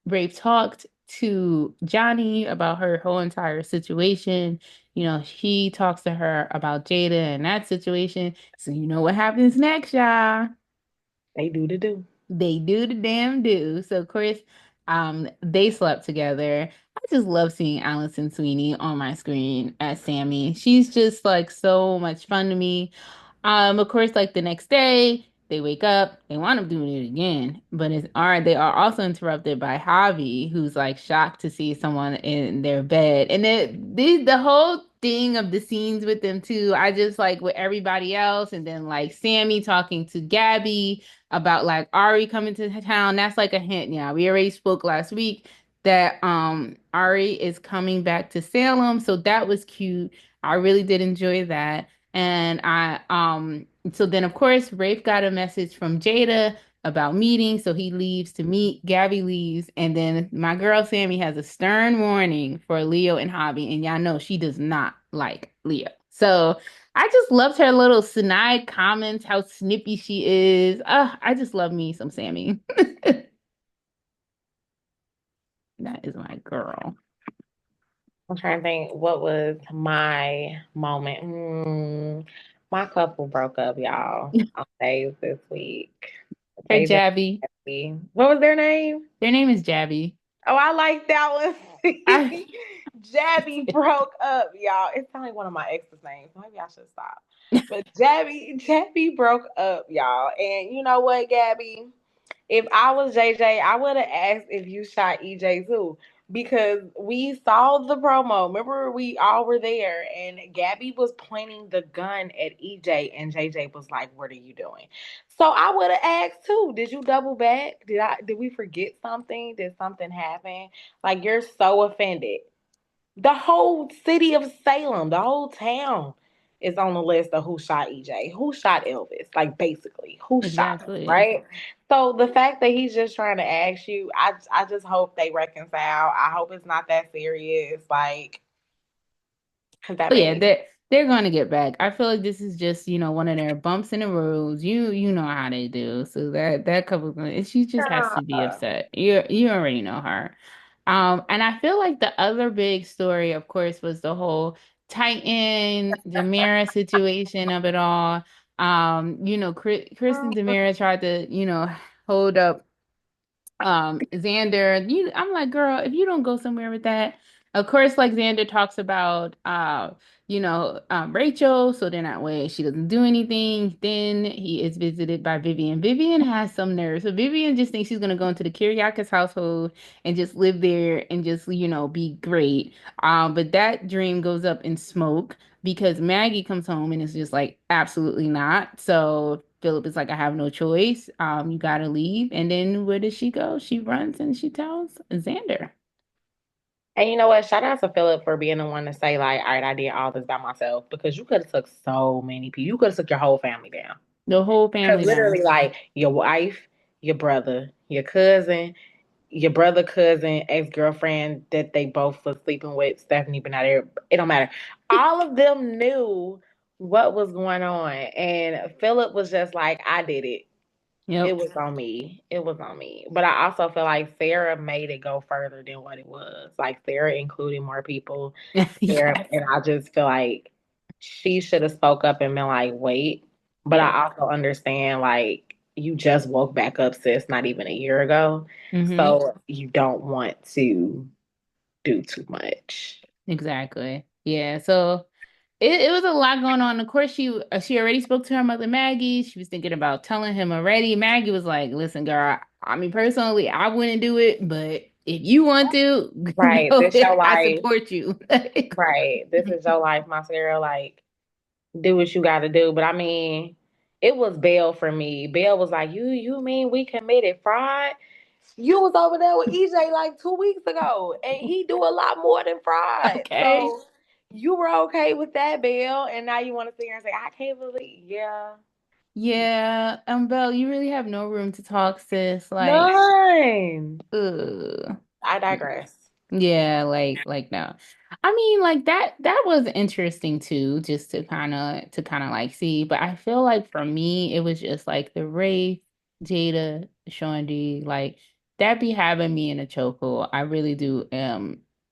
Rafe talked to Johnny about her whole entire situation. He talks to her about Jada and that situation. So you know what happens next, y'all. They do the do. They do the damn do. So of course, they slept together. I just love seeing Allison Sweeney on my screen as Sammy. She's just like so much fun to me. Of course, like the next day, they wake up, they want them doing it again, but they are also interrupted by Javi, who's like shocked to see someone in their bed. And the whole thing of the scenes with them too, I just like with everybody else, and then like Sammy talking to Gabby about like Ari coming to town. That's like a hint. Yeah, we already spoke last week that Ari is coming back to Salem, so that was cute. I really did enjoy that. And so then of course Rafe got a message from Jada about meeting. So he leaves to meet. Gabby leaves. And then my girl Sammy has a stern warning for Leo and Hobby. And y'all know she does not like Leo. So I just loved her little snide comments, how snippy she is. I just love me some Sammy. That is my girl. I'm trying to think what was my moment. My couple broke up, y'all, on days this week. Her JJ, Jabby. what was their name? Their name is Jabby. Oh, I like that one. I Jabby broke up, y'all. It's not like one of my ex's names. Maybe I should stop. But Jabby broke up, y'all. And you know what, Gabby? If I was JJ, I would have asked if you shot EJ too. Because we saw the promo. Remember, we all were there, and Gabby was pointing the gun at EJ, and JJ was like, "What are you doing?" So I would have asked too. Did you double back? Did we forget something? Did something happen? Like you're so offended. The whole city of Salem, the whole town is on the list of who shot EJ, who shot Elvis, like basically, who shot him, exactly. right? So the fact that he's just trying to ask you, I just hope they reconcile. I hope it's not that serious, like, because that Oh made yeah, me. they're going to get back. I feel like this is just, one of their bumps in the roads. You know how they do. So that couple's gonna, she just has to be Yeah. upset. You already know her. And I feel like the other big story, of course, was the whole Titan Demira situation of it all. Kristen Demira tried to, hold up Xander. I'm like, girl, if you don't go somewhere with that, of course, like Xander talks about Rachel, so then that way she doesn't do anything. Then he is visited by Vivian. Vivian has some nerve. So Vivian just thinks she's gonna go into the Kiriakis household and just live there and just, be great. But that dream goes up in smoke because Maggie comes home and it's just like absolutely not. So Philip is like, I have no choice. You gotta leave. And then where does she go? She runs and she tells Xander. And you know what? Shout out to Philip for being the one to say, like, all right, I did all this by myself because you could have took so many people. You could have took your whole family down. The whole Because family down. literally, like, your wife, your brother, your cousin, your brother, cousin, ex girlfriend that they both was sleeping with, Stephanie Benadir, it don't matter. All of them knew what was going on. And Philip was just like, I did it. It Yep. was on me. It was on me. But I also feel like Sarah made it go further than what it was. Like Sarah included more people. Sarah, Yes. and I just feel like she should have spoke up and been like, wait. But Yep. I also understand like you just woke back up, sis, not even a year ago. Mm-hmm. So you don't want to do too much. Exactly. Yeah. So it was a lot going on. Of course, she already spoke to her mother Maggie. She was thinking about telling him already. Maggie was like, "Listen, girl. I mean, personally, I wouldn't do it, but if you want to, Right. go This your ahead. I life. support you." Right. This is your life, my Sarah. Like do what you got to do. But I mean, it was bail for me. Bail was like, you mean we committed fraud? You was over there with EJ like 2 weeks ago, and he do a lot more than fraud. Okay. So you were okay with that, Bail, and now you want to sit here and say, I can't believe, yeah, Yeah, Belle, you really have no room to talk, sis. Like, none. ugh. I digress. Yeah, like no. I mean, like that was interesting too, just to kind of like see. But I feel like for me, it was just like the Ray, Jada, Sean D, like that be having me in a chokehold. I really do.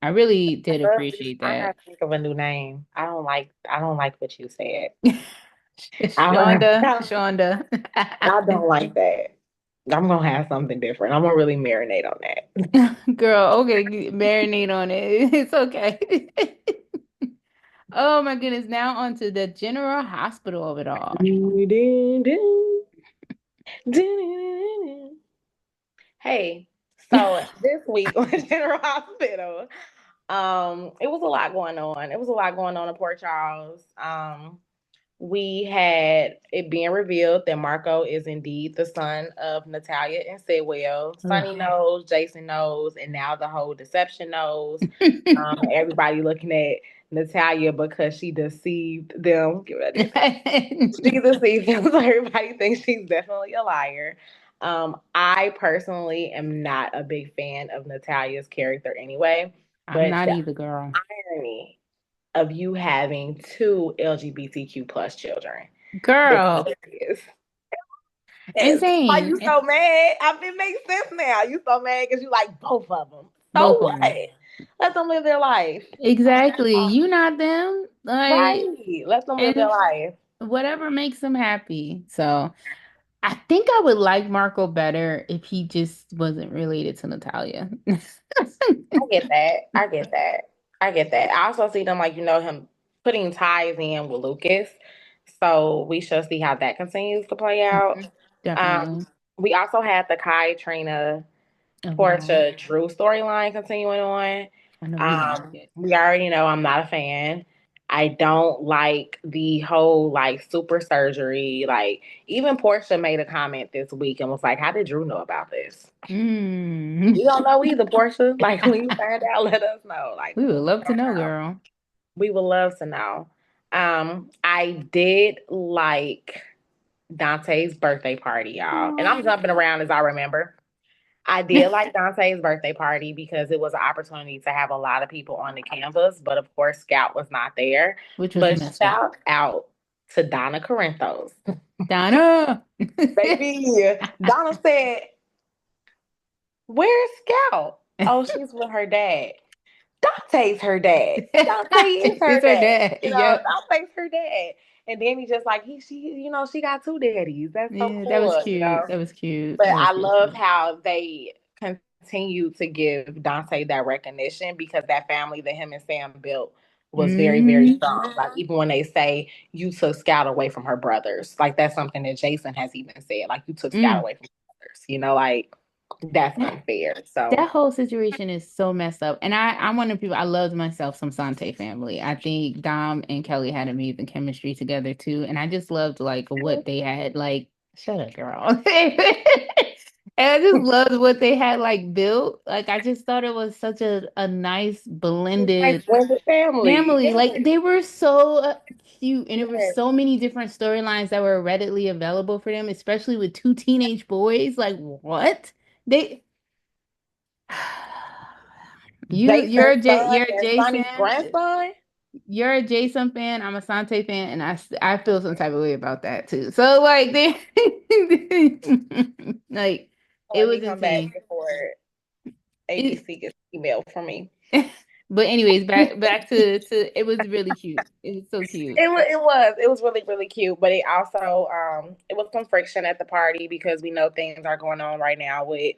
I really did Love this. appreciate I that. gotta think of a new name. I don't like what you said. Shonda, I, Shonda. I don't like that. I'm gonna have something different. I'm gonna really marinate on that. Girl, okay, marinate on it. It's okay. Oh my goodness. Now on to the general hospital of it all. Hey, so this week on General Hospital, it was a lot going on. It was a lot going on in Port Charles. We had it being revealed that Marco is indeed the son of Natalia and Sidwell. Sonny Ugh. knows, Jason knows, and now the whole deception knows. Everybody looking at Natalia because she deceived them. Get ready to say. She deceived them, so everybody thinks she's definitely a liar. I personally am not a big fan of Natalia's character anyway, I'm but not the either, girl. irony of you having two LGBTQ plus children is Girl, hilarious. Why insane. you so mad? It makes sense now. You so mad because you like both of them. So Both of what? them. Let them live their life. Exactly. You not them. Like, Right. Let them live their and life. whatever makes them happy. So I think I would like Marco better if he just wasn't related to Natalia. I get that. I get that. I get that. I also see them like, him putting ties in with Lucas. So we shall see how that continues to play out. Mhm. Um, Definitely. we also had the Kai, Trina, Oh, wow. Portia, Drew storyline continuing on. I know you don't like it. We already know I'm not a fan. I don't like the whole like super surgery. Like even Portia made a comment this week and was like, "How did Drew know about this?" Mm. We don't know either, Portia. Like when you find out, let us know. Like We would we love to don't know, know. girl. We would love to know. I did like Dante's birthday party, y'all. And I'm Aw. jumping around as I remember. I did like Dante's birthday party because it was an opportunity to have a lot of people on the campus, but of course, Scout was not there. Which was But messed up. shout out to Donna Corinthos. Donna. Baby, Donna said, "Where's Scout?" Oh, she's with her dad. Dante's her dad. Dante is her It's her dad. dad. Yep. Dante's her dad. And then he just like she got two daddies. That's so Yeah, that was cool. cute. That was cute. But That was I real love cute. how they continue to give Dante that recognition because that family that him and Sam built was very, very Hmm. strong. Like even when they say you took Scout away from her brothers, like that's something that Jason has even said. Like you took Scout Mm. away from her brothers. Like that's That unfair. that So whole situation is so messed up. And I'm one of the people I loved myself some Sante family. I think Dom and Kelly had amazing chemistry together too. And I just loved like what they had like shut up, girl. And I just loved what they had like built. Like I just thought it was such a nice nice blended blended family. family. Yes, Like they were so cute, and there were yes. so many different storylines that were readily available for them, especially with two teenage boys. Like what? They you're Jason's a son you're a and Jason. Sonny's grandson. You're a Jason fan. I'm a Sante fan, and I feel some type of way about that too. So like they like it Let me was come back insane. before It, ABC gets email from me. but anyways, back to it was really cute. It was so cute. It was really really cute, but it also it was some friction at the party because we know things are going on right now with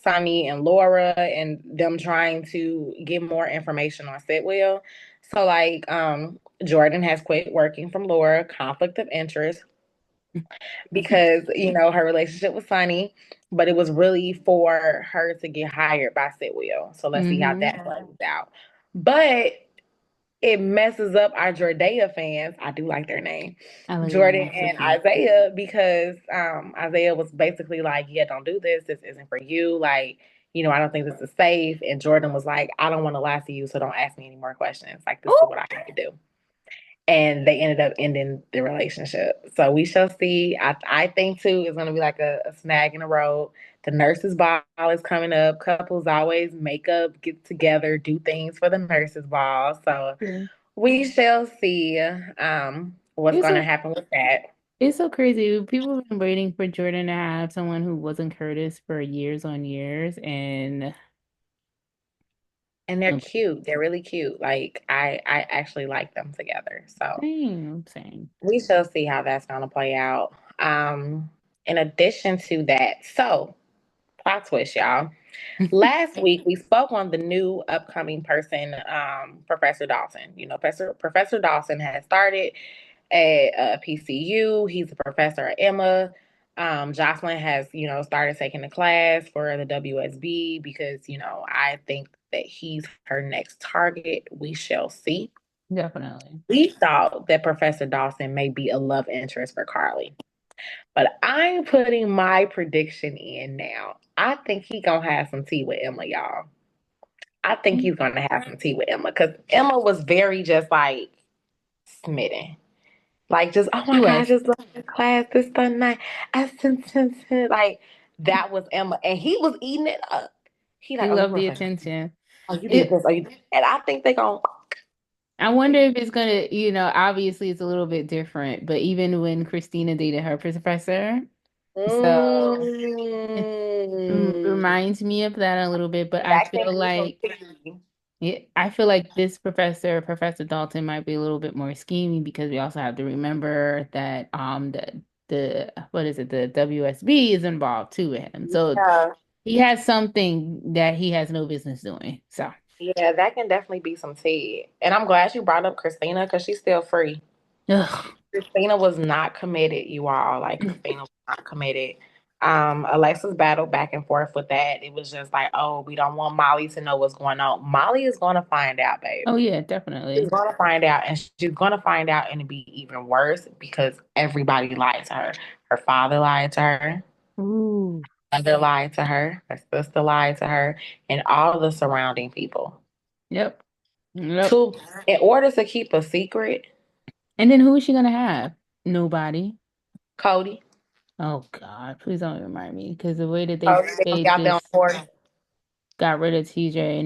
Sunny and Laura and them trying to get more information on Sitwell. So like Jordan has quit working from Laura, conflict of interest because her relationship with Sunny, but it was really for her to get hired by Sitwell. So let's see how Hmm. that plays out. But it messes up our Jordea fans. I do like their name, I like their Jordan name. So and cute. Isaiah, because Isaiah was basically like, "Yeah, don't do this. This isn't for you. Like, I don't think this is safe." And Jordan was like, "I don't want to lie to you, so don't ask me any more questions. Like, this is Oh, what I have to do." And they ended up ending the relationship. So we shall see. I think too it's gonna be like a snag in the road. The nurses ball is coming up. Couples always make up, get together, do things for the nurses ball. So true. we shall see what's It's gonna so happen with that. it's so crazy. People have been waiting for Jordan to have someone who wasn't Curtis for years on years, and And they're no, cute. They're really cute. Like I actually like them together. So same. we shall see how that's gonna play out. In addition to that, so plot twist, y'all. Last week, we spoke on the new upcoming person, Professor Dawson. Professor Dawson has started at PCU. He's a professor at Emma. Jocelyn has, started taking the class for the WSB because, I think that he's her next target. We shall see. Definitely. We thought that Professor Dawson may be a love interest for Carly, but I'm putting my prediction in now. I think he gonna have some tea with Emma, y'all. I think he's gonna have some tea with Emma because Emma was very just like smitten. Like just oh She my god, I was. just love the class this Sunday. Like that was Emma, and he was eating it up. He like, He oh, you loved were the like, attention. oh, you did It this, oh, you did. And I think they gonna. I wonder if it's gonna, obviously it's a little bit different, but even when Christina dated her professor, so it Mm, reminds me of that a little bit, but I that can feel be some like tea. I feel like this professor, Professor Dalton, might be a little bit more scheming because we also have to remember that the what is it, the WSB is involved too with him. So Yeah, he has something that he has no business doing. So yeah, that can definitely be some tea. And I'm glad you brought up Christina because she's still free. ugh. Christina was not committed, you all. Like Christina was not committed. Alexis battled back and forth with that. It was just like, oh, we don't want Molly to know what's going on. Molly is gonna find out, babe. Oh yeah, She's definitely. gonna find out, and she's gonna find out and it'd be even worse because everybody lied to her. Her father lied to her, Ooh. mother lied to her sister lied to her, and all the surrounding people. Yep. Yep. To in order to keep a secret, And then who is she gonna have? Nobody. Cody. Oh God, please don't remind me because the way that Cody, they gonna they be out there on just board. got rid of TJ,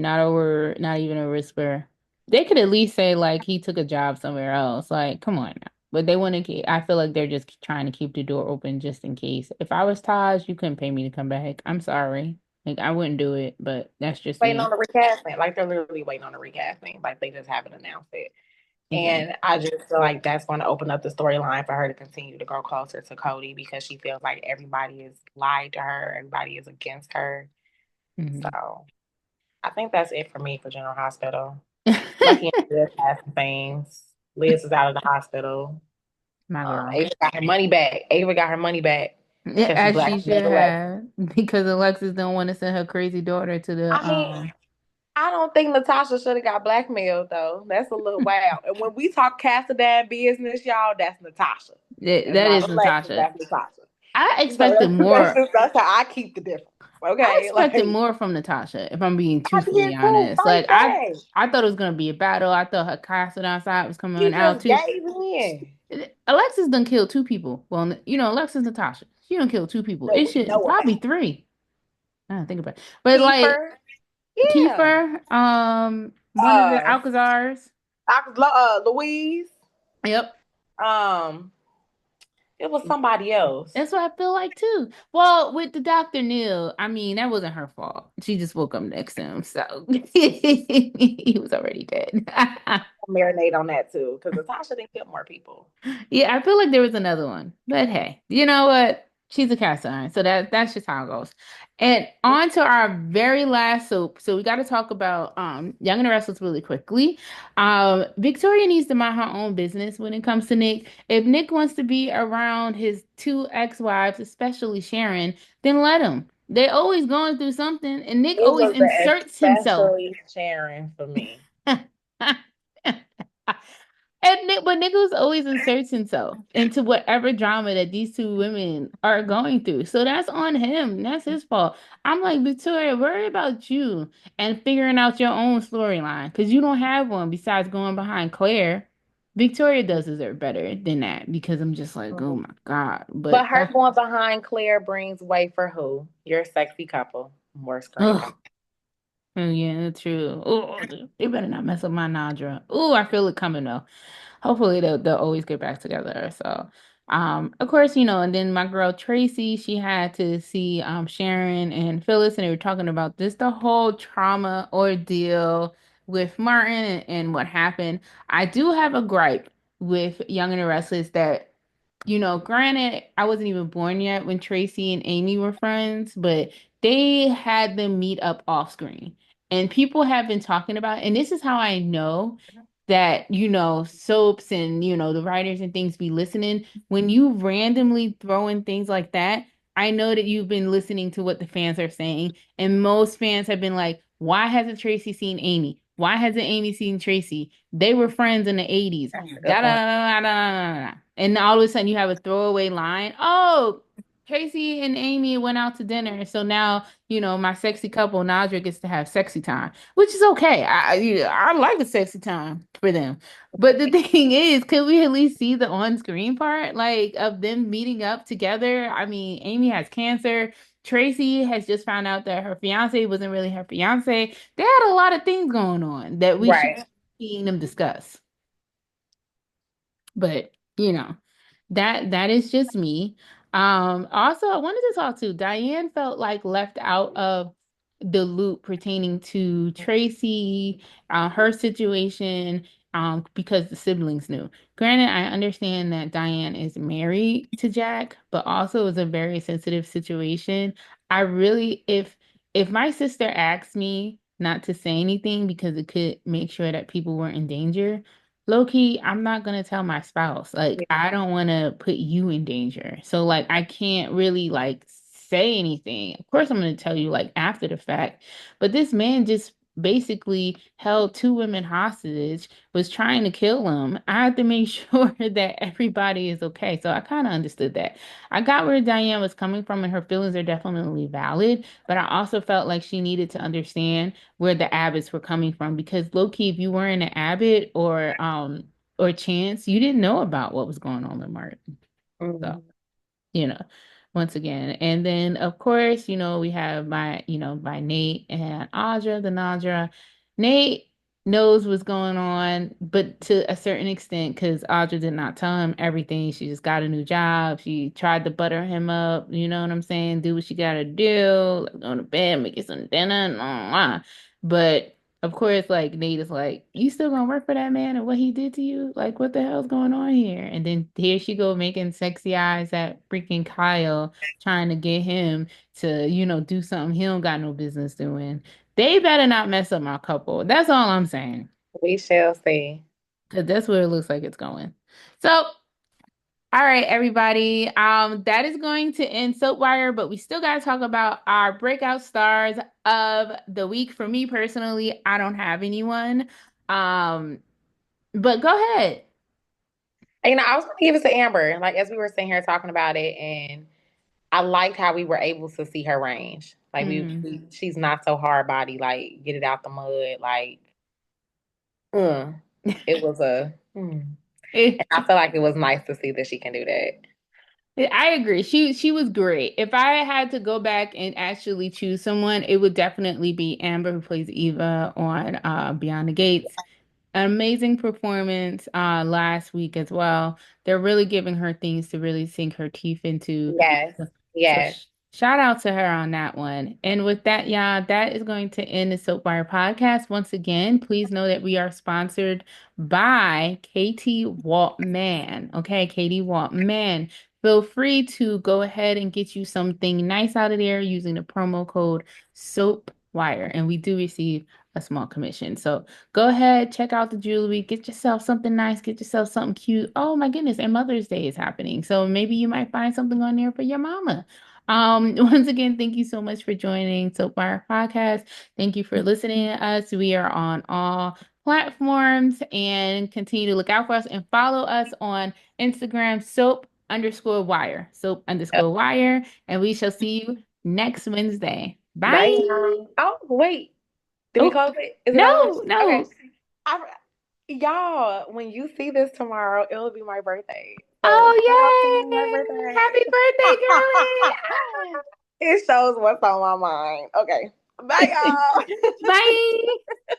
not even a whisper. They could at least say like he took a job somewhere else. Like, come on now. But they want to keep, I feel like they're just trying to keep the door open just in case. If I was Taj, you couldn't pay me to come back. I'm sorry. Like I wouldn't do it, but that's just Waiting on me. the recasting. Like they're literally waiting on the recasting. Like they just haven't announced it. Exactly. And I just feel like that's going to open up the storyline for her to continue to grow closer to Cody because she feels like everybody is lied to her, everybody is against her. Hmm. So I think that's it for me for General Hospital. Lucky and Liz has some things. Liz is out of the hospital. My girl. Ava got her money back. Ava got her money back Yeah, because she as she should blackmailed Alexa. have, because Alexis don't want to send her crazy daughter to the I mean, I don't think Natasha should have got blackmailed though. That's a little wild. And when we talk Cassidy business, y'all, that's Natasha. that, That's that not is Alexis. Natasha. That's Natasha. I So expected more. that's how I keep the difference. I Okay, expected like more from Natasha, if I'm being I truthfully did too. honest. First Like day, I thought it was gonna be a battle. I thought her castle outside was coming she out just too. gave in. Alexis done killed two people. Well, Alexis Natasha. She done killed two people. That It we should know probably about. three. I don't think about it. But like Kiefer, yeah. Kiefer, one of the Uh, Alcazars. Louise. Yep. Um, it was somebody else. That's what I feel like too. Well, with the Dr. Neil, I mean, that wasn't her fault. She just woke up next to him, so he was already dead. Marinate on that too, because Natasha didn't kill more people. Yeah, I feel like there was another one. But hey, you know what? She's a cast iron, so that's just how it goes. And on to our very last soap. So we got to talk about Young and the Restless really quickly. Victoria needs to mind her own business when it comes to Nick. If Nick wants to be around his two ex-wives, especially Sharon, then let him. They're always going through something, and Nick It always was the inserts himself. especially Sharon for me. And but Nicholas always inserts himself into whatever drama that these two women are going through. So that's on him. That's his fault. I'm like, Victoria, worry about you and figuring out your own storyline because you don't have one besides going behind Claire. Victoria does deserve better than that because I'm just like, oh my God. But But her going behind Claire brings weight for who? Your sexy couple. More screen time. ugh. Oh, yeah, true. Oh, they better not mess up my Nadra. Oh, I feel it coming though. Hopefully they'll always get back together. So, of course, and then my girl Tracy, she had to see Sharon and Phyllis, and they were talking about this the whole trauma ordeal with Martin and what happened. I do have a gripe with Young and the Restless that granted, I wasn't even born yet when Tracy and Amy were friends, but they had them meet up off screen. And people have been talking about, and this is how I know that, soaps and, the writers and things be listening. When you randomly throw in things like that, I know that you've been listening to what the fans are saying. And most fans have been like, why hasn't Tracy seen Amy? Why hasn't Amy seen Tracy? They were friends in the 80s. That's a good Da da point. da da da da da. And all of a sudden you have a throwaway line. Oh, Tracy and Amy went out to dinner, so now my sexy couple Nadra gets to have sexy time, which is okay. I like a sexy time for them. But the thing is, could we at least see the on-screen part, like of them meeting up together? I mean, Amy has cancer. Tracy has just found out that her fiance wasn't really her fiance. They had a lot of things going on that we should Right. be seeing them discuss. But that is just me. Also, I wanted to talk to Diane. Felt like left out of the loop pertaining to Tracy, her situation, because the siblings knew. Granted, I understand that Diane is married to Jack, but also it's a very sensitive situation. I really, if my sister asked me not to say anything because it could make sure that people weren't in danger, low key, I'm not gonna tell my spouse. Like, Yeah. I don't want to put you in danger. So, like, I can't really like say anything. Of course, I'm gonna tell you like after the fact. But this man just basically held two women hostage, was trying to kill them. I have to make sure that everybody is okay. So I kind of understood that. I got where Diane was coming from, and her feelings are definitely valid. But I also felt like she needed to understand where the Abbotts were coming from because low key, if you weren't an Abbott or Chance, you didn't know about what was going on with Martin. So Mhm. you know, once again. And then of course, we have by Nate and Audra, the Nadra. Nate knows what's going on, but to a certain extent, because Audra did not tell him everything. She just got a new job. She tried to butter him up, you know what I'm saying? Do what she gotta do, like go to bed, make you some dinner, and blah, blah. But of course, like Nate is like, you still gonna work for that man and what he did to you? Like, what the hell's going on here? And then here she go making sexy eyes at freaking Kyle, trying to get him to, do something he don't got no business doing. They better not mess up my couple. That's all I'm saying. We shall see. Because that's where it looks like it's going. So, all right, everybody. That is going to end Soapwire, but we still got to talk about our breakout stars of the week. For me personally, I don't have anyone. Um, but go ahead. I was going to give it to Amber, like as we were sitting here talking about it, and I liked how we were able to see her range. Like Mm. she's not so hard body. Like get it out the mud. Like, uh, it was and I feel like it was nice to see that she can do that. I agree. She was great. If I had to go back and actually choose someone, it would definitely be Amber, who plays Eva on Beyond the Gates. An amazing performance last week as well. They're really giving her things to really sink her teeth into. Yes, So yes. shout out to her on that one. And with that, yeah, that is going to end the Soapwire podcast. Once again, please know that we are sponsored by Katie Waltman. Okay, Katie Waltman. Feel free to go ahead and get you something nice out of there using the promo code SOAPWIRE. And we do receive a small commission. So go ahead, check out the jewelry, get yourself something nice, get yourself something cute. Oh my goodness, and Mother's Day is happening. So maybe you might find something on there for your mama. Once again, thank you so much for joining Soapwire Podcast. Thank you for listening to us. We are on all platforms and continue to look out for us and follow us on Instagram, soap_wire. And we shall see you next Wednesday. Bye. Bye. Oh, wait. Did we Oh, close it? Is it over? no, Okay. no. I, y'all, when you see this tomorrow, it'll be my birthday. So shout out to me Oh, on my yay! birthday. Happy birthday, girly! It shows what's on my mind. Okay. Bye, Ah. y'all. Bye.